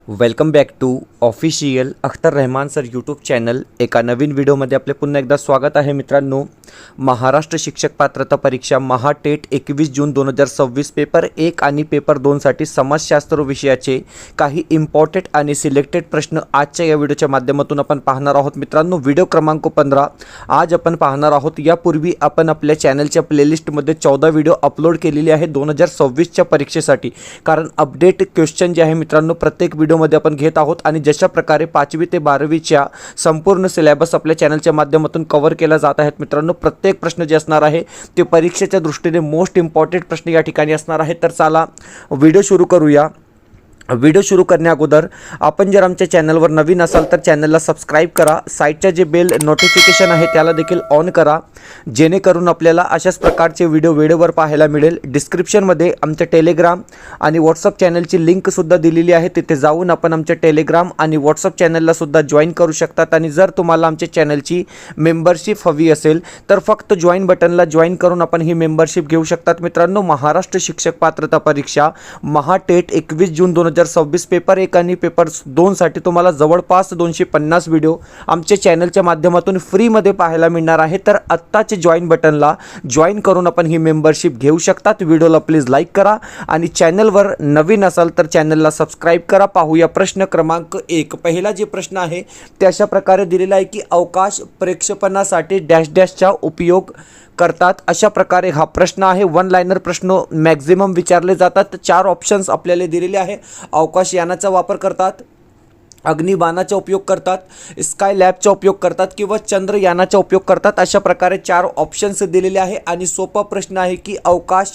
Welcome back to official Akhtar Rahman sir YouTube channel. एका नवीन व्हिडिओमध्ये आपले पुन्हा एकदा स्वागत आहे मित्रांनो. महाराष्ट्र शिक्षक पात्रता परीक्षा महाटेट 21 जून 2026 पेपर 1 आणि पेपर 2साठी समाजशास्त्र विषयाचे काही इम्पॉर्टंट आणि सिलेक्टेड प्रश्न आजच्या या व्हिडिओच्या माध्यमातून आपण पाहणार आहोत मित्रांनो. व्हिडिओ क्रमांक 15 आज आपण पाहणार आहोत. यापूर्वी आपण आपल्या चॅनलच्या प्लेलिस्टमध्ये 14 व्हिडिओ अपलोड केलेले आहे 2026च्या परीक्षेसाठी. कारण अपडेट क्वेश्चन जे आहे मित्रांनो प्रत्येक मध्ये आपण घेत आहोत आणि जशा प्रकारे 5वी ते 12वीच्या संपूर्ण सिलेबस आपल्या चॅनलच्या माध्यमातून कव्हर केला जात आहेत मित्रांनो. प्रत्येक प्रश्न जे असणार आहे ते परीक्षेच्या दृष्टीने मोस्ट इम्पॉर्टंट प्रश्न या ठिकाणी असणार आहे. तर चला व्हिडिओ सुरू करूया. व्हिडिओ सुरू करण्या अगोदर आपण जर आमच्या चॅनलवर नवीन असाल तर चॅनलला सबस्क्राईब करा. साईडच्या जे बेल नोटिफिकेशन आहे त्याला देखील ऑन करा, जेणेकरून आपल्याला अशाच प्रकारचे व्हिडिओ वेळेवर पाहायला मिळेल. डिस्क्रिप्शनमध्ये आमच्या टेलिग्राम आणि व्हॉट्सअप चॅनलची लिंकसुद्धा दिलेली आहे. तिथे जाऊन आपण आमच्या टेलिग्राम आणि व्हॉट्सअप चॅनललासुद्धा जॉईन करू शकतात. आणि जर तुम्हाला आमच्या चॅनलची मेंबरशिप हवी असेल तर फक्त जॉईन बटनला जॉईन करून आपण ही मेंबरशिप घेऊ शकतात मित्रांनो. महाराष्ट्र शिक्षक पात्रता परीक्षा महाटेट 21 जून 2026 पेपर 1 आणि पेपर 2साठी तुम्हाला जवळपास 250 व्हिडिओ आमच्या चॅनलच्या माध्यमातून फ्रीमध्ये पाहायला मिळणार आहे. तर आत्ताचे जॉईन बटनला जॉईन करून आपण ही मेंबरशिप घेऊ शकतात. व्हिडिओला प्लीज लाईक करा आणि चॅनलवर नवीन असाल तर चॅनलला सबस्क्राईब करा. पाहूया प्रश्न क्रमांक 1. पहिला जे प्रश्न आहे ते अशा प्रकारे दिलेला आहे की अवकाश प्रक्षेपणासाठी डॅश डॅशचा उपयोग करतात. अशा प्रकारे हा प्रश्न आहे. वन लाइनर प्रश्न मॅक्झिमम विचारले जातात. 4 ऑप्शन्स आपल्याला दिलेले आहे. अवकाश यानाचा वापर करतात, अग्निबाणाचा उपयोग करतात, स्काय लॅबचा उपयोग करतात किंवा चंद्रयानाचा उपयोग करतात. अशा प्रकारे 4 ऑप्शन्स दिलेले आहे. आणि सोपा प्रश्न आहे की अवकाश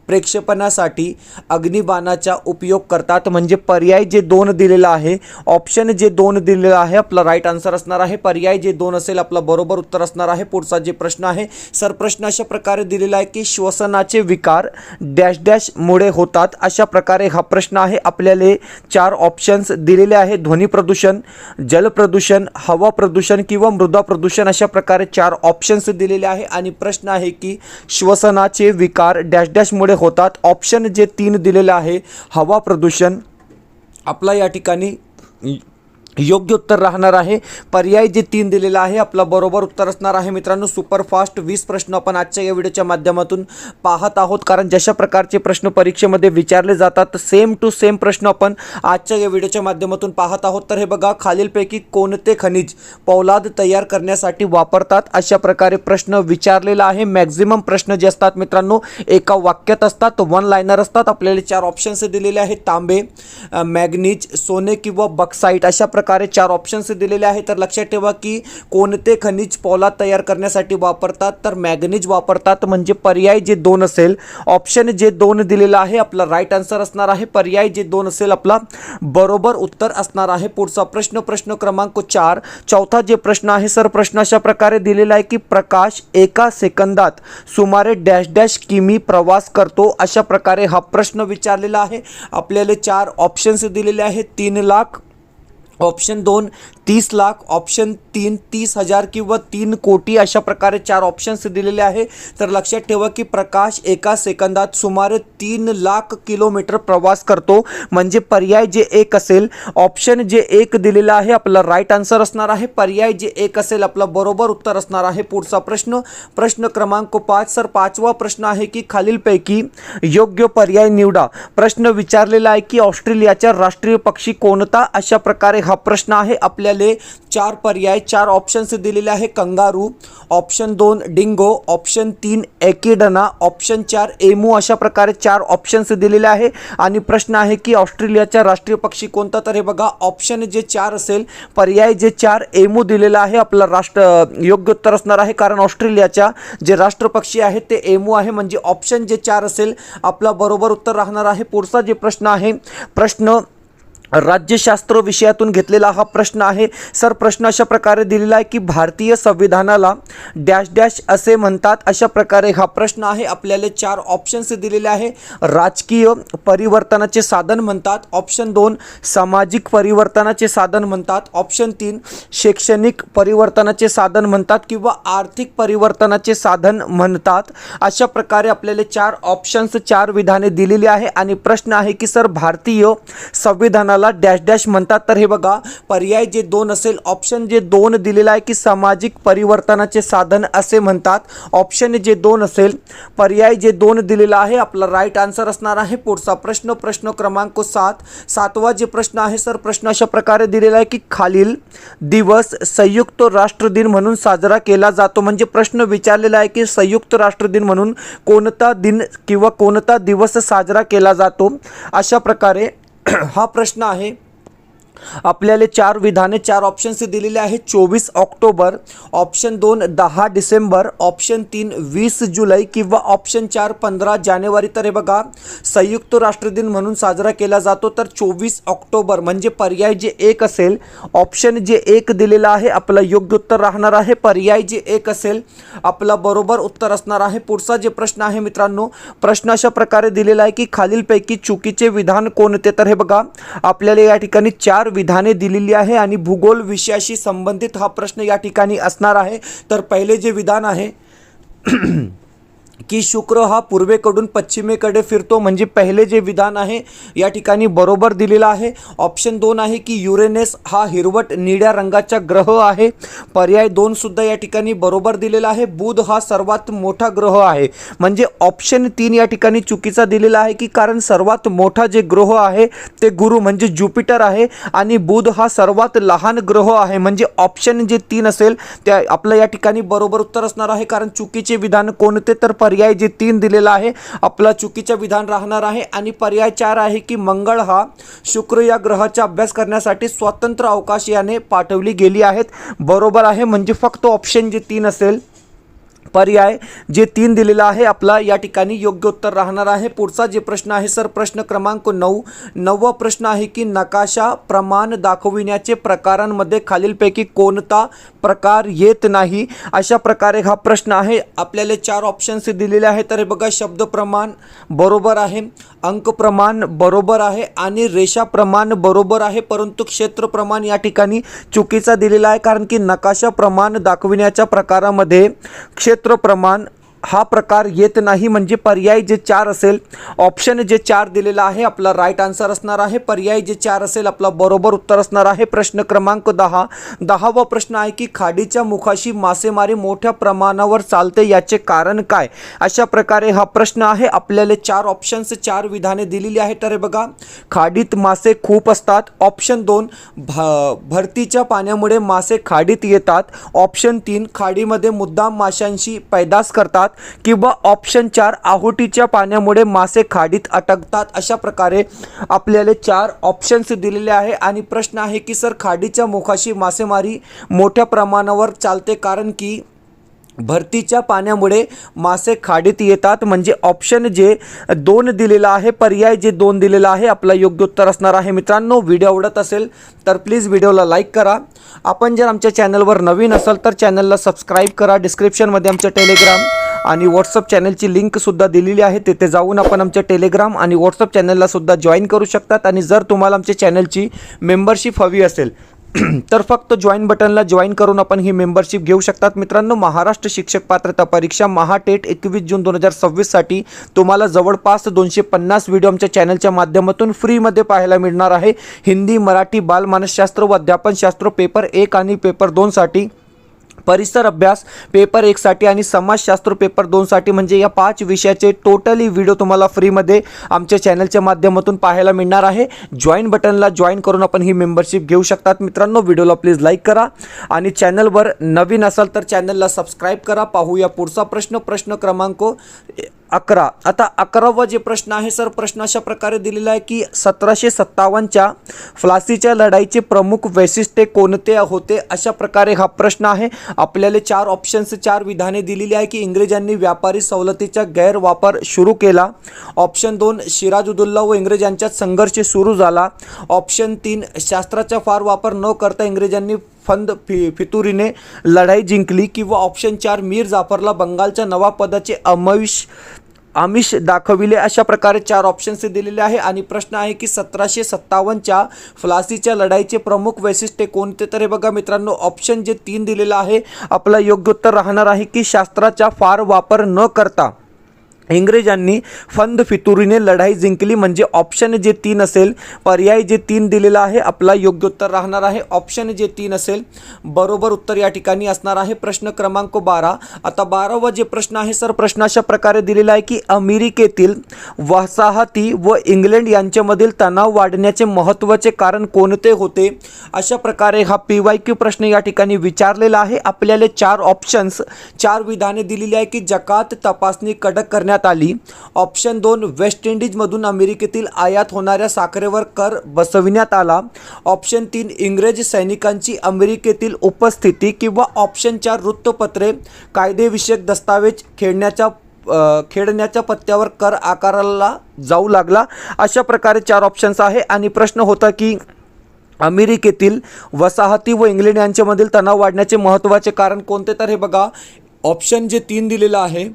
प्रक्षेपणासाठी अग्निबाणाचा उपयोग करतात. म्हणजे पर्याय जे 2 दिलेला आहे, ऑप्शन जे 2 दिलेला आहे आपला राईट आन्सर असणार आहे. पर्याय जे 2 असेल आपला बरोबर उत्तर असणार आहे. पुढचा जे प्रश्न आहे सर प्रश्न अशा प्रकारे दिलेला आहे की श्वसनाचे विकार डॅश डॅश मुळे होतात. अशा प्रकारे हा प्रश्न आहे. आपल्याला 4 ऑप्शन्स दिलेले आहेत. ध्वनी प्रदूषण, जल प्रदूषण, हवा प्रदूषण किंवा मृदा प्रदूषण. अशा प्रकारे 4 ऑप्शन्स दिलेले आहे. आणि प्रश्न आहे की श्वसनाचे विकार डॅश डॅश मुळे होतात. ऑप्शन जे 3 दिलेले आहे हवा प्रदूषण आपला या ठिकाणी योग्य उत्तर राहणार आहे. पर्याय जे 3 दिलेला आहे आपला बरोबर उत्तर असणार आहे मित्रांनो. सुपरफास्ट 20 प्रश्न आपण आजच्या या व्हिडिओच्या माध्यमातून पाहत आहोत. कारण जशा प्रकारचे प्रश्न परीक्षेमध्ये विचारले जातात सेम टू सेम प्रश्न आपण आजच्या या व्हिडिओच्या माध्यमातून पाहत आहोत. तर हे बघा, खालीलपैकी कोणते खनिज पोलाद तयार करण्यासाठी वापरतात. अशा प्रकारे प्रश्न विचारलेला आहे. मॅक्झिमम प्रश्न जे असतात मित्रांनो एका वाक्यात असतात, वन लाइनर असतात. आपल्याला 4 ऑप्शन्स दिलेले आहेत. तांबे, मॅग्नीज, सोने किंवा बॉक्साइट. अशा प्रकारे 4 ऑप्शन्स दिलेले आहेत. तर लक्षात ठेवा की कोणते खनिज पोलाद तयार करण्यासाठी वापरतात, तर मॅग्नीज वापरतात. म्हणजे पर्याय जे 2 असेल, ऑप्शन जे 2 दिलेला आहे आपला राईट आन्सर असणार आहे. पर्याय जे 2 असेल आपला बरोबर उत्तर असणार आहे. पुढचा प्रश्न प्रश्न क्रमांक 4. चौथा जे प्रश्न आहे सर प्रश्न अशा प्रकारे दिलेला आहे की प्रकाश एका सेकंदात सुमारे डॅश डॅश किमी प्रवास करतो. अशा प्रकारे हा प्रश्न विचारलेला आहे. आपल्याला 4 ऑप्शन्स दिलेले आहेत. 3 लाख, ऑप्शन 2 30 लाख, ऑप्शन 3 30,000 किंवा 3 कोटी. अशा प्रकारे 4 ऑप्शन्स दिलेले आहे. तर लक्षात ठेवा की प्रकाश एका सेकंदात सुमारे 3 लाख किलोमीटर प्रवास करतो. म्हणजे पर्याय जे 1 असेल, ऑप्शन जे 1 दिलेला आहे आपला राईट आन्सर असणार आहे. पर्याय जे 1 असेल आपला बरोबर उत्तर असणार आहे. पुढचा प्रश्न प्रश्न क्रमांक 5. सर 5वा प्रश्न आहे की खालीलपैकी योग्य पर्याय निवडा. प्रश्न विचारलेला आहे की ऑस्ट्रेलियाचा राष्ट्रीय पक्षी कोणता. अशा प्रकारे हा प्रश्न आहे. आपल्याला 4 पर्याय 4 ऑप्शन्स दिलेले आहे. Kangaroo, option 2 dingo, option 3 एकिडना, option 4 emu. अशा प्रकारे 4 ऑप्शन्स दिलेले आहे. आणि प्रश्न आहे की ऑस्ट्रेलियाचा राष्ट्रीय पक्षी कोणता. तर हे बघा, ऑप्शन जे 4 असेल, पर्याय जे 4 एमू दिलेला आहे आपला योग्य उत्तर असणार आहे. कारण ऑस्ट्रेलियाच्या जे राष्ट्रपक्षी आहेत ते एमू आहे. म्हणजे ऑप्शन जे 4 असेल आपला बरोबर उत्तर राहणार आहे. पुढचा जे प्रश्न आहे प्रश्न राज्यशास्त्र विषयातून घेतलेला हा प्रश्न आहे. सर प्रश्न अशा प्रकारे दिलेला आहे की भारतीय संविधानाला डॅश डॅश असे म्हणतात. अशा प्रकारे हा प्रश्न आहे. आपल्याला 4 ऑप्शन्स दिलेले आहे. राजकीय परिवर्तनाचे साधन म्हणतात, ऑप्शन 2 सामाजिक परिवर्तनाचे साधन म्हणतात, ऑप्शन 3 शैक्षणिक परिवर्तनाचे साधन म्हणतात किंवा आर्थिक परिवर्तनाचे साधन म्हणतात. अशा प्रकारे आपल्याला 4 ऑप्शन्स 4 विधाने दिलेली आहे. आणि प्रश्न आहे की सर भारतीय संविधानाला याला डॅश डॅश म्हणतात. तर हे बघा पर्याय जे 2 असेल, ऑप्शन जे 2 दिलेला आहे की सामाजिक परिवर्तनाचे साधन असे म्हणतात. ऑप्शन जे 2 असेल, पर्याय जे 2 दिलेला आहे आपला राईट आन्सर असणार आहे. पुढचा प्रश्न, प्रश्न क्रमांक 7वा जे प्रश्न आहे सर, प्रश्न अशा प्रकारे दिलेला आहे की खालील दिवस संयुक्त राष्ट्र दिन म्हणून साजरा केला जातो. म्हणजे प्रश्न विचारलेला आहे की संयुक्त राष्ट्र दिन म्हणून कोणता दिन किंवा कोणता दिवस साजरा केला जातो. अशा प्रकारे हा प्रश्न आहे. आपल्याला 4 विधाने 4 ऑप्शन्स दिलेले आहेत. 24 ऑक्टोबर, ऑप्शन 2 10 डिसेंबर, ऑप्शन 3 20 जुलै किंवा ऑप्शन 4 15 जानेवारी. तर हे बघा संयुक्त राष्ट्र दिन म्हणून साजरा केला जातो तर 24 ऑक्टोबर म्हणजे पर्याय जे 1 असेल, ऑप्शन जे 1 दिलेला आहे आपलं योग्य उत्तर राहणार आहे. पर्याय जे 1 असेल आपला बरोबर उत्तर असणार आहे. पुढचा जे प्रश्न आहे मित्रांनो, प्रश्न अशा प्रकारे दिलेला आहे की खालीलपैकी चुकीचे विधान कोणते. तर हे बघा आपल्याला या ठिकाणी 4 विधाने दिलेली आहे आणि भूगोल विषयाशी संबंधित हा प्रश्न या ठिकाणी असणार आहे. तर पहिले जे विधान आहे की शुक्र हा पूर्वेकडून पश्चिमेकडे फिरतो, म्हणजे पहिले जे विधान आहे या ठिकाणी बरोबर दिलेलं आहे. ऑप्शन 2 आहे की युरेनस हा हिरवट निळ्या रंगाचा ग्रह आहे. पर्याय 2 सुद्धा या ठिकाणी बरोबर दिलेला आहे. बुध हा सर्वात मोठा ग्रह आहे. म्हणजे ऑप्शन 3 या ठिकाणी चुकीचा दिलेला आहे की कारण सर्वात मोठा जे ग्रह आहे ते गुरु म्हणजे ज्युपिटर आहे आणि बुध हा सर्वात लहान ग्रह आहे. म्हणजे ऑप्शन जे 3 असेल त्या आपलं या ठिकाणी बरोबर उत्तर असणार आहे. कारण चुकीचे विधान कोणते, तर पर्याय जे 3 दिलेला आहे आपला चुकीचे विधान राहणार आहे. आणि पर्याय 4 आहे की मंगळ हा शुक्र या ग्रहाचा अभ्यास करण्यासाठी स्वतंत्र अवकाशयाने पाठवली गेली आहेत. बरोबर आहे. म्हणजे फक्त ऑप्शन जे 3 असेल, पर्याय जे 3 दिलेला आहे आपला या ठिकाणी योग्य उत्तर राहणार आहे. पुढचा जे प्रश्न आहे सर, प्रश्न क्रमांक 9वा प्रश्न आहे की नकाशा प्रमाण दाखविण्याचे प्रकारांमध्ये खालीलपैकी कोणता प्रकार येत नाही. अशा प्रकारे हा प्रश्न आहे. आपल्याला 4 ऑप्शन्स दिलेले आहेत. तर हे बघा शब्द प्रमाण बरोबर आहे, अंक प्रमाण बरोबर आहे आणि रेषा प्रमाण बरोबर आहे. परंतु क्षेत्र प्रमाण या ठिकाणी चुकीचा दिलेला आहे. कारण की नकाशा प्रमाण दाखविण्याच्या प्रकारामध्ये क्षेत्र प्रमाण हा प्रकार येत नाही. म्हणजे पर्याय जे 4 असेल, ऑप्शन जे 4 दिलेला आहे आपला राईट आन्सर असणार आहे. पर्याय जे 4 असेल आपला बरोबर उत्तर असणार आहे. प्रश्न क्रमांक 10वा प्रश्न आहे की खाडीच्या मुखाशी मासेमारी मोठ्या प्रमाणावर चालते याचे कारण काय. अशा प्रकारे हा प्रश्न आहे. आपल्याला 4 ऑप्शन्स 4 विधाने दिलेली आहेत. तर बघा खाडीत मासे खूप असतात. ऑप्शन 2 भरतीच्या पाण्यामुळे मासे खाडीत येतात. ऑप्शन 3 खाडीमध्ये मुद्दाम माशांशी पैदास करतात किंवा ऑप्शन 4 आहोटीच्या पाण्यामुळे मासे खाडीत अटकतात. अशा प्रकारे आपल्याला 4 ऑप्शन्स दिलेले आहे. आणि प्रश्न आहे की सर खाडीच्या मुखाशी मासेमारी मोठ्या प्रमाणावर चालते कारण की भरतीच्या पाण्यामुळे मासे खाडीत येतात. म्हणजे ऑप्शन जे 2 दिलेला आहे, पर्याय जे 2 दिलेला आहे आपला योग्य उत्तर असणार आहे. मित्रांनो व्हिडिओ आवडत असेल तर प्लीज व्हिडिओला लाईक करा. आपण जर आमच्या चॅनलवर नवीन असाल तर चॅनलला सबस्क्राईब करा. डिस्क्रिप्शनमध्ये आमच्या टेलिग्राम आणि व्हॉट्सअप चॅनलची लिंकसुद्धा दिलेली आहे. तिथे जाऊन आपण आमच्या टेलिग्राम आणि व्हॉट्सअप चॅनललासुद्धा जॉईन करू शकतात. आणि जर तुम्हाला आमच्या चॅनलची मेंबरशिप हवी असेल तर फक्त जॉईन बटनला जॉईन करून आपण ही मेंबरशिप घेऊ शकतात. मित्रांनो महाराष्ट्र शिक्षक पात्रता परीक्षा महाटेट 21 जून 2026 साठी तुम्हाला जवळपास 250 व्हिडिओ आमच्या चॅनलच्या माध्यमातून फ्रीमध्ये पाहायला मिळणार आहे. हिंदी, मराठी, बालमानसशास्त्र व अध्यापनशास्त्र पेपर 1 आणि पेपर 2 साठी, परिसर अभ्यास पेपर 1 साठी आणि समाजशास्त्र पेपर 2 साठी, म्हणजे या 5 विषयाचे टोटली व्हिडिओ तुम्हाला फ्रीमध्ये आमच्या चॅनलच्या माध्यमातून पाहायला मिळणार आहे. जॉईन बटनला जॉईन करून आपण ही मेंबरशिप घेऊ शकतात. मित्रांनो व्हिडिओला प्लीज लाईक करा आणि चॅनलवर नवीन असाल तर चॅनलला सबस्क्राईब करा. पाहूया पुढचा प्रश्न, प्रश्न क्रमांक 11. आता 11वा जे प्रश्न आहे सर, प्रश्न अशा प्रकारे दिलेला आहे की 1757च्या फ्लासीच्या लढाईचे प्रमुख वैशिष्ट्य कोणते होते. अशा प्रकारे हा प्रश्न आहे. आपल्याला 4 ऑप्शन्स 4 विधाने दिलेली आहे की इंग्रजांनी व्यापारी सवलतीचा गैरवापर सुरू केला. ऑप्शन 2 सिराजुद्दौला व इंग्रजांच्यात संघर्ष सुरू झाला. ऑप्शन 3 शास्त्राचा फार वापर न करता इंग्रजांनी फंद फितुरीने लढाई जिंकली. किंवा ऑप्शन 4 मीर जाफरला बंगालच्या नवाबपदाचे आमिष दाखविले. अशा प्रकारे 4 ऑप्शन्स दिलेले आहे. आणि प्रश्न आहे की 1757च्या फ्लासीच्या लढाईचे प्रमुख वैशिष्ट्य कोणते. तर हे बघा मित्रांनो ऑप्शन जे 3 दिलेला आहे आपला योग्य उत्तर राहणार आहे की शास्त्राचा फार वापर न करता इंग्रजांनी फंद फितुरीने लढाई जिंकली म्हणजे ऑप्शन जे 3 असेल, पर्याय जे 3 दिलेला आहे आपला योग्य उत्तर राहणार आहे ऑप्शन जे 3 असेल. बरोबर उत्तर या ठिकाणी असणार आहे. प्रश्न क्रमांक 12. आता 12वा जे प्रश्न आहे सर, प्रश्न अशा प्रकारे दिलेला आहे की अमेरिकेतील वसाहती व इंग्लंड यांच्यामधील तणाव वाढण्याचे महत्त्वाचे कारण कोणते होते. अशा प्रकारे हा PYQ प्रश्न या ठिकाणी विचारलेला आहे. आपल्याला 4 ऑप्शन्स 4 विधाने दिलेली आहे की जकात तपासणी कडक करण्यात आली. ऑप्शन 2, वेस्ट इंडिजमधून अमेरिकेतील आयात होणाऱ्या साखरेवर कर बसविण्यात आला. ऑप्शन 3, इंग्रज सैनिकांची अमेरिकेतील उपस्थिती. किंवा ऑप्शन 4, वृत्तपत्रे कायदेविषयक दस्तावेज खेळण्याच्या पत्त्यावर कर आकारला जाऊ लागला. अशा प्रकारे 4 ऑप्शन्स आहे आणि प्रश्न होता की अमेरिकेतील वसाहती व इंग्लंड यांच्यामधील तणाव वाढण्याचे महत्त्वाचे कारण कोणते. तर हे बघा, ऑप्शन जे 3 दिलेलं आहे,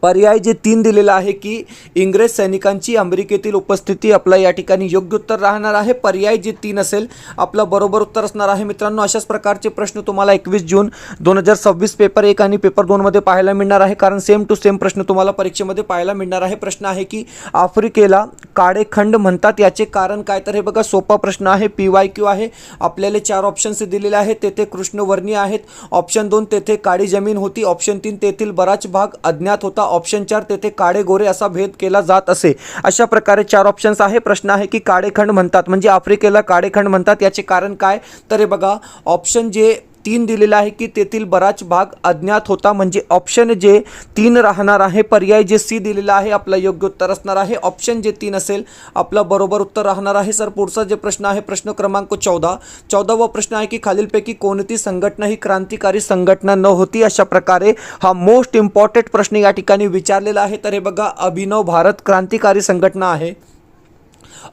पर्याय जे 3 दिलेला आहे की इंग्रज सैनिकांची अमेरिकेतील उपस्थिती आपला या ठिकाणी योग्य उत्तर राहणार आहे. पर्याय जे 3 असेल आपला बरोबर उत्तर असणार आहे. मित्रांनो, अशाच प्रकारचे प्रश्न तुम्हाला 21 जून 2026 पेपर 1 आणि पेपर 2 मध्ये पाहायला मिळणार आहे, कारण सेम टू सेम प्रश्न तुम्हाला परीक्षेमध्ये पाहायला मिळणार आहे. प्रश्न आहे की आफ्रिकेला काळे खंड म्हणतात याचे कारण काय. तर हे बघा, सोपा प्रश्न आहे, PYQ आहे. आपल्याला 4 ऑप्शन्स दिलेले आहेत. तेथे कृष्णवर्णीय आहेत. ऑप्शन 2, तेथे काळी जमीन होती. ऑप्शन 3, तेथील बराच भाग अज्ञात होता. ऑप्शन 4, तेथे काळे गोरे असा भेद केला जात असे. अशा प्रकारे 4 ऑप्शन्स आहे. प्रश्न आहे की काळेखंड म्हणतात म्हणजे आफ्रिकेला काळेखंड म्हणतात याचे कारण काय. तर हे बघा, ऑप्शन जे 3 दिलेला आहे की तेथील बराच भाग अज्ञात होता म्हणजे ऑप्शन जे 3 राहणार आहे. पर्याय जे C दिलेला आहे आपला योग्य उत्तर असणार आहे. ऑप्शन जे 3 असेल आपला बरोबर उत्तर राहणार आहे. सर, पुढचा जे प्रश्न आहे प्रश्न क्रमांक 14वा प्रश्न आहे की खालीलपैकी कोणती संघटना ही क्रांतिकारी संघटना न होती. अशा प्रकारे हा मोस्ट इम्पॉर्टंट प्रश्न या ठिकाणी विचारलेला आहे. तर हे बघा, अभिनव भारत क्रांतिकारी संघटना आहे,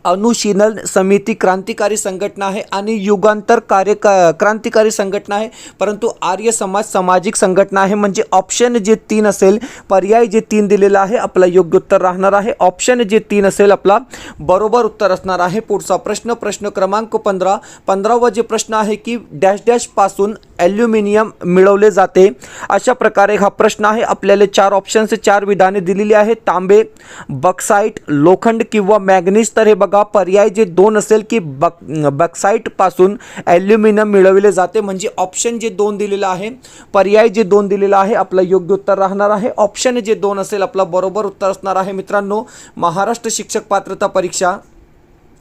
अनुशीलन समिती क्रांतिकारी संघटना आहे आणि युगांतर क्रांतिकारी संघटना आहे. परंतु आर्य समाज सामाजिक संघटना आहे म्हणजे ऑप्शन जे 3 असेल, पर्याय जे 3 दिलेला आहे आपला योग्य उत्तर राहणार आहे. ऑप्शन जे 3 असेल आपला बरोबर उत्तर असणार आहे. पुढचा प्रश्न, प्रश्न क्रमांक 15वा जे प्रश्न आहे की डॅश डॅश पासून ॲल्युमिनियम मिळवले जाते. अशा प्रकारे हा प्रश्न आहे. आपल्याला 4 ऑप्शन्स 4 विधाने दिलेली आहेत, तांबे, बक्साईट, लोखंड किंवा मॅग्नीज. तर हे बघा, पर्याय जे 2 असेल की बक्साईट पासून ॲल्युमिनियम मिळवले जाते म्हणजे ऑप्शन जे 2 दिलेला आहे, पर्याय जे 2 दिलेला आहे आपला योग्य उत्तर राहणार आहे. ऑप्शन जे 2 असेल आपला बरोबर उत्तर असणार आहे. मित्रांनो, महाराष्ट्र शिक्षक पात्रता परीक्षा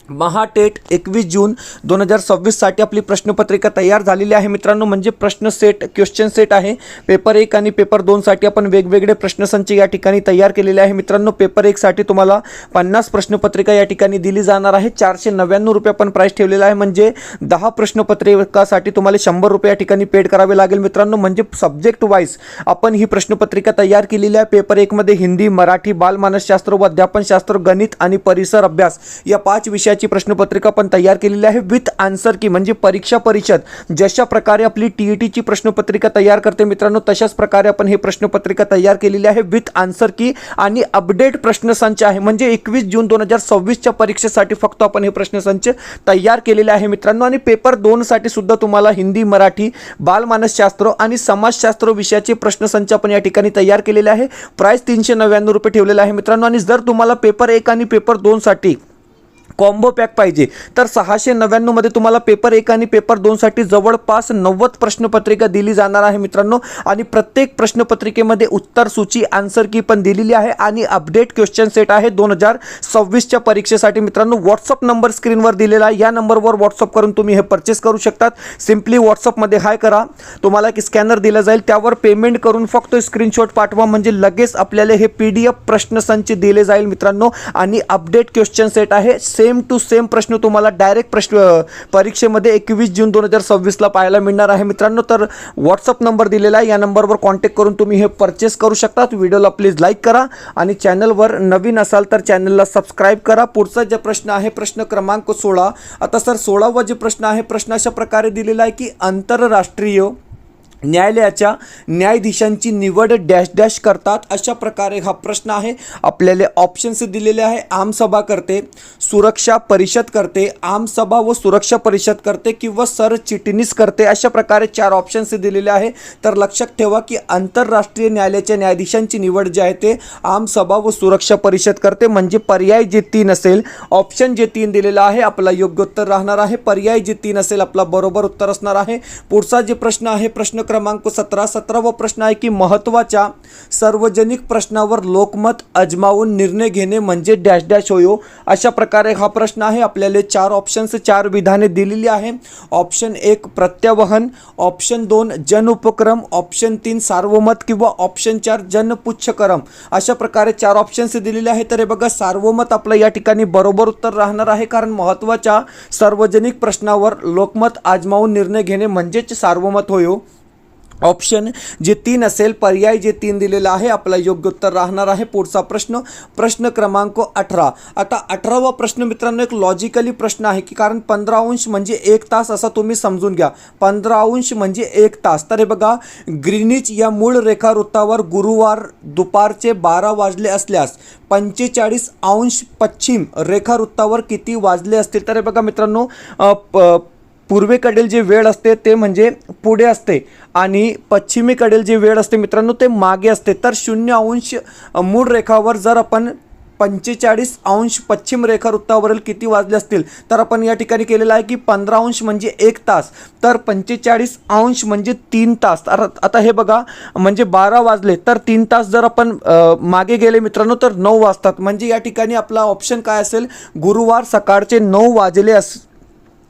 महाटेट 21 जून 2026 साठी आपली प्रश्नपत्रिका तयार झालेली आहे. मित्रांनो, म्हणजे प्रश्न सेट, क्वेश्चन सेट आहे. पेपर 1 आणि पेपर 2 साठी आपण वेगवेगळे प्रश्नसंच या ठिकाणी तयार केलेले आहे. मित्रांनो, पेपर 1 साठी तुम्हाला 50 प्रश्नपत्रिका या ठिकाणी दिली जाणार आहे. 499 रुपये आपण प्राइस ठेवलेला आहे म्हणजे 10 प्रश्नपत्रिकासाठी तुम्हाला 100 रुपये या ठिकाणी पेड करावे लागेल. मित्रांनो, म्हणजे सब्जेक्ट वाईज आपण ही प्रश्नपत्रिका तयार केलेली आहे. पेपर 1 मध्ये हिंदी, मराठी, बालमानसशास्त्र व अध्यापनशास्त्र, गणित आणि परिसर अभ्यास या 5 विषयाची प्रश्नपत्रिका पण तयार केलेली आहे विथ आन्सर की. म्हणजे परीक्षा परिषद जशा प्रकारे आपली TETची प्रश्नपत्रिका तयार करते मित्रांनो, तशाच प्रकारे आपण हे प्रश्नपत्रिका तयार केलेली आहे विथ आन्सर की आणि अपडेट प्रश्नसंच आहे. म्हणजे 21 जून 2026च्या परीक्षेसाठी फक्त आपण हे प्रश्नसंच तयार केलेले आहे मित्रांनो. आणि पेपर 2 साठी सुद्धा तुम्हाला हिंदी, मराठी, बालमानसशास्त्र आणि समाजशास्त्र विषयाचे प्रश्नसंच आपण या ठिकाणी तयार केलेले आहे. प्राइस 399 रुपये ठेवलेला आहे मित्रांनो. आणि जर तुम्हाला पेपर 1 आणि पेपर 2 साठी कॉम्बो पॅक पाहिजे तर 699 मध्ये तुम्हाला पेपर 1 आणि पेपर 2 साठी जवळपास 90 प्रश्नपत्रिका दिली जाणार आहे मित्रांनो. आणि प्रत्येक प्रश्नपत्रिकेमध्ये उत्तर सूची, आन्सर की पण दिलेली आहे आणि अपडेट क्वेश्चन सेट आहे 2026च्या परीक्षेसाठी मित्रांनो. व्हॉट्सअप नंबर स्क्रीनवर दिलेला आहे, या नंबरवर व्हॉट्सअप करून तुम्ही हे परचेस करू शकतात. सिम्पली व्हॉट्सअपमध्ये हाय करा, तुम्हाला एक स्कॅनर दिला जाईल, त्यावर पेमेंट करून फक्त स्क्रीनशॉट पाठवा म्हणजे लगेच आपल्याला हे PDF प्रश्नसंच दिले जाईल मित्रांनो. आणि अपडेट क्वेश्चन सेट आहे, सेम टू सेम प्रश्न तुम्हाला डायरेक्ट परीक्षेमध्ये 21 जून 2026ला पाहायला मिळणार आहे मित्रांनो. तर व्हॉट्सअप नंबर दिलेला आहे, या नंबरवर कॉन्टॅक्ट करून तुम्ही हे परचेस करू शकता. व्हिडिओला प्लीज लाईक करा आणि चॅनलवर नवीन असाल तर चॅनलला सबस्क्राईब करा. पुढचा जे प्रश्न आहे प्रश्न क्रमांक 16. आता सर 16वा जे प्रश्न आहे, प्रश्न अशा प्रकारे दिलेला आहे की आंतरराष्ट्रीय न्यायालयाच्या न्यायाधीशांची निवड डॅश डॅश करतात. अशा प्रकारे हा प्रश्न आहे. आपल्याला ऑप्शन्स दिलेले आहे. आमसभा करते, सुरक्षा परिषद करते, आमसभा व सुरक्षा परिषद करते किंवा सरचिटणीस करते. अशा प्रकारे 4 ऑप्शन्स दिलेले आहे. तर लक्षात ठेवा की आंतरराष्ट्रीय न्यायालयाच्या न्यायाधीशांची निवड जे आहे ते आमसभा व सुरक्षा परिषद करते. म्हणजे पर्याय जे 3 असेल, ऑप्शन जे 3 दिलेला आहे आपला योग्य उत्तर राहणार आहे. पर्याय जे 3 असेल आपला बरोबर उत्तर असणार आहे. पुढचा जे प्रश्न आहे प्रश्न क्रमांक 17वा प्रश्न आहे की महत्त्वाच्या सार्वजनिक प्रश्नावर लोकमत अजमावून निर्णय घेणे म्हणजे डॅश डॅश होयो. अशा प्रकारे हा प्रश्न आहे. आपल्याला 4 ऑप्शन्स 4 विधाने दिलेली आहे. ऑप्शन 1 प्रत्यावहन, ऑप्शन 2 जन उपक्रम, ऑप्शन 3 सार्वमत किंवा ऑप्शन 4 जनपुच्छकरम. अशा प्रकारे 4 ऑप्शन्स दिलेले आहेत. तर हे बघा सार्वमत आपलं या ठिकाणी बरोबर उत्तर राहणार आहे. कारण महत्त्वाच्या सार्वजनिक प्रश्नावर लोकमत आजमावून निर्णय घेणे म्हणजेच सार्वमत होयो. ऑप्शन जे 3 असेल, पर्याय जे 3 दिलेला आहे आपला योग्य उत्तर राहणार आहे. पुढचा प्रश्न प्रश्न क्रमांक 18. आता 18वा प्रश्न मित्रांनो एक लॉजिकली प्रश्न आहे की कारण 15 अंश म्हणजे 1 तास असा तुम्ही समजून घ्या. 15 अंश म्हणजे 1 तास. तर हे बघा ग्रीनिच या मूळ रेखावृत्तावर गुरुवार दुपारचे 12 वाजले असल्यास 45 अंश पश्चिम रेखावृत्तावर किती वाजले असतील. तर हे बघा मित्रांनो पूर्वेकडील जे वेळ असते ते म्हणजे पुढे असते आणि पश्चिमेकडील जे वेळ असते मित्रांनो ते मागे असते. तर 0 अंश मूळ रेखावर जर आपण 45 अंश पश्चिम रेखावृत्तावरील किती वाजले असतील तर आपण या ठिकाणी केलेलं आहे की 15 अंश म्हणजे 1 तास, तर 45 अंश म्हणजे 3 तास. तर आता हे बघा म्हणजे 12 वाजले तर 3 तास जर आपण मागे गेले मित्रांनो तर 9 वाजतात. म्हणजे या ठिकाणी आपला ऑप्शन काय असेल, गुरुवार सकाळचे 9 वाजले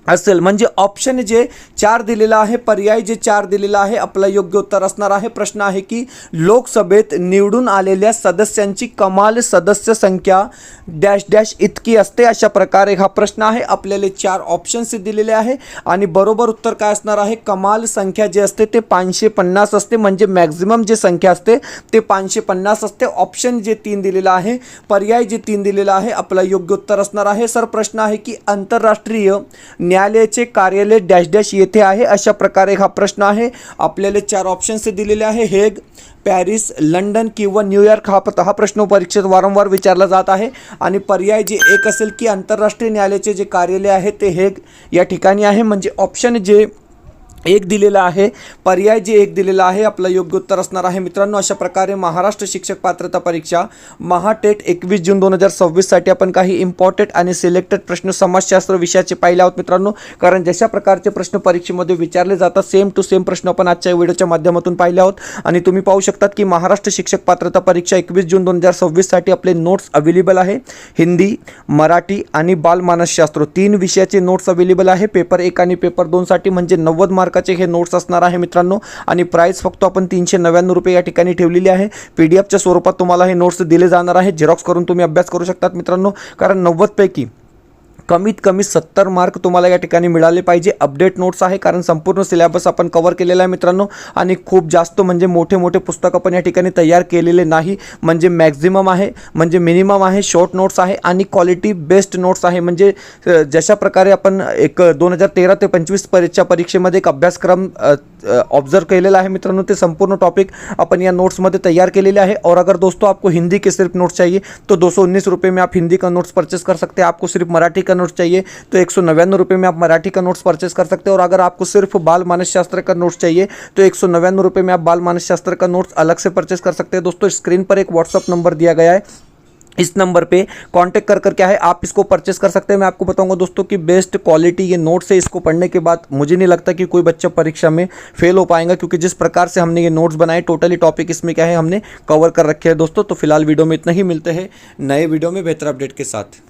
असेल. म्हणजे ऑप्शन जे 4 दिलेला आहे, पर्याय जे 4 दिलेला आहे आपला योग्य उत्तर असणार आहे. प्रश्न आहे की लोकसभेत निवडून आलेल्या सदस्यांची कमाल सदस्य संख्या डॅश डॅश इतकी असते. अशा प्रकारे हा प्रश्न आहे. आपल्याला 4 ऑप्शन्स दिलेले आहे आणि बरोबर उत्तर काय असणार आहे, कमाल संख्या जे असते ते 550 असते. म्हणजे मॅक्झिमम जे संख्या असते ते 550 असते. ऑप्शन जे 3 दिलेला आहे, पर्याय जे 3 दिलेला आहे आपला योग्य उत्तर असणार आहे. सर प्रश्न आहे की आंतरराष्ट्रीय न्यायालयाचे कार्यालय डॅश डॅश येथे आहे. अशा प्रकारे हा प्रश्न आहे. आपल्याला 4 ऑप्शन्स दिलेले आहे, हेग, पॅरिस, लंडन किंवा न्यूयॉर्क. हा प्रश्न परीक्षेत वारंवार विचारला जात आहे. आणि पर्याय जे 1 असेल की आंतरराष्ट्रीय न्यायालयाचे जे कार्यालय आहे ते हेग या ठिकाणी आहे. म्हणजे ऑप्शन जे 1 दिलेला आहे, पर्याय जे 1 दिलेला आहे आपलं योग्य उत्तर असणार आहे. मित्रांनो अशा प्रकारे महाराष्ट्र शिक्षक पात्रता परीक्षा महाटेट 21 जून 2026 साठी आपण काही इम्पॉर्टंट आणि सिलेक्टेड प्रश्न समाजशास्त्र विषयाचे पाहिले आहोत मित्रांनो. कारण जशा प्रकारचे प्रश्न परीक्षेमध्ये विचारले जातात सेम टू सेम प्रश्न आपण आजच्या व्हिडिओच्या माध्यमातून पाहिले आहोत. आणि तुम्ही पाहू शकतात की महाराष्ट्र शिक्षक पात्रता परीक्षा 21 जून 2026 साठी आपले नोट्स अवेलेबल आहे. हिंदी, मराठी आणि बालमानसशास्त्र 3 विषयाचे नोट्स अवेलेबल आहे. पेपर 1 आणि पेपर 2 साठी म्हणजे 90 मार्काचे हे नोट्स असणार आहे मित्रांनो. आणि प्राइस फक्त आपण 399 रुपये या ठिकाणी ठेवलेली आहे. पीडीएफच्या स्वरूपात तुम्हाला हे नोट्स दिले जाणार आहे. झेरॉक्स करून तुम्ही अभ्यास करू शकतात मित्रांनो. कारण 90 पैकी कमीत कमी 70 मार्क तुम्हाला या ठिकाणी मिळाले पाहिजे. अपडेट नोट्स आहे कारण संपूर्ण सिलेबस आपण कव्हर केलेला आहे मित्रांनो. आणि खूप जास्त म्हणजे मोठे मोठे पुस्तकं पण या ठिकाणी तयार केलेले नाही. म्हणजे मॅक्झिमम आहे, म्हणजे मिनिमम आहे, शॉर्ट नोट्स आहे आणि क्वालिटी बेस्ड नोट्स आहे. म्हणजे जशा प्रकारे आपण एक 2013 ते 25 परीक्षेमध्ये एक अभ्यासक्रम ऑब्जर्व केलेला है मित्रों, ते संपूर्ण टॉपिक अपन यहाँ नोट्स में तैयार के लिए है। और अगर दोस्तों आपको हिंदी के सिर्फ नोट्स चाहिए तो 219 रुपये में आप हिंदी का नोट्स परचेस कर सकते हैं। आपको सिर्फ मराठी का नोट्स चाहिए तो 199 रुपये में आप मराठी का नोट्स परचेस कर सकते हैं। और अगर आपको सिर्फ बाल मानस शास्त्र का नोट्स चाहिए तो 199 रुपये में आप बाल मानस शास्त्र का नोट्स अलग से परचेस कर सकते हैं। दोस्तों स्क्रीन पर एक व्हाट्सअप नंबर दिया गया है, इस नंबर पे कांटेक्ट कर क्या है आप इसको परचेस कर सकते हैं। मैं आपको बताऊंगा दोस्तों कि बेस्ट क्वालिटी ये नोट्स है, इसको पढ़ने के बाद मुझे नहीं लगता कि कोई बच्चा परीक्षा में फेल हो पाएगा, क्योंकि जिस प्रकार से हमने ये नोट्स बनाए टोटली टॉपिक इसमें क्या है हमने कवर कर रखे हैं दोस्तों। तो फिलहाल वीडियो में इतना ही, मिलते हैं नए वीडियो में बेहतर अपडेट के साथ।